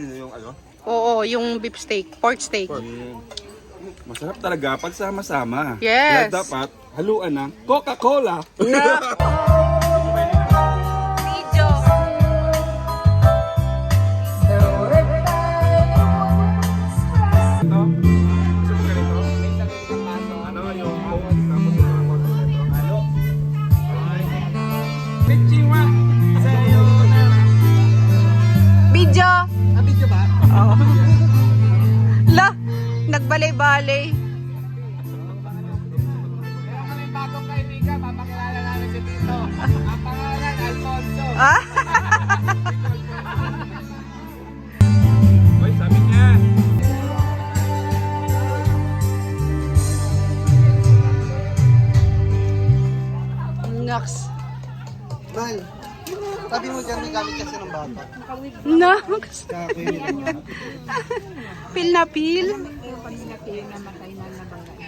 Yung ano? Oo, yung beef steak, pork steak. Masarap talaga pag sama-sama. Yes. Kaya dapat haluan ng Coca-Cola. Video. Video. Video ba? Oh. La, nagbalay-balay. Meron kami bagong kaibigan, papakilala namin si Tito. Ang pangalan, Alfonso. Ah? Oy, sabi niya. Naks. Mahal, sabi mo dyan may gamit kasi ng bata. Naks. Kaya Pil na pil. Yung pamilya kayo namatay na nabangga.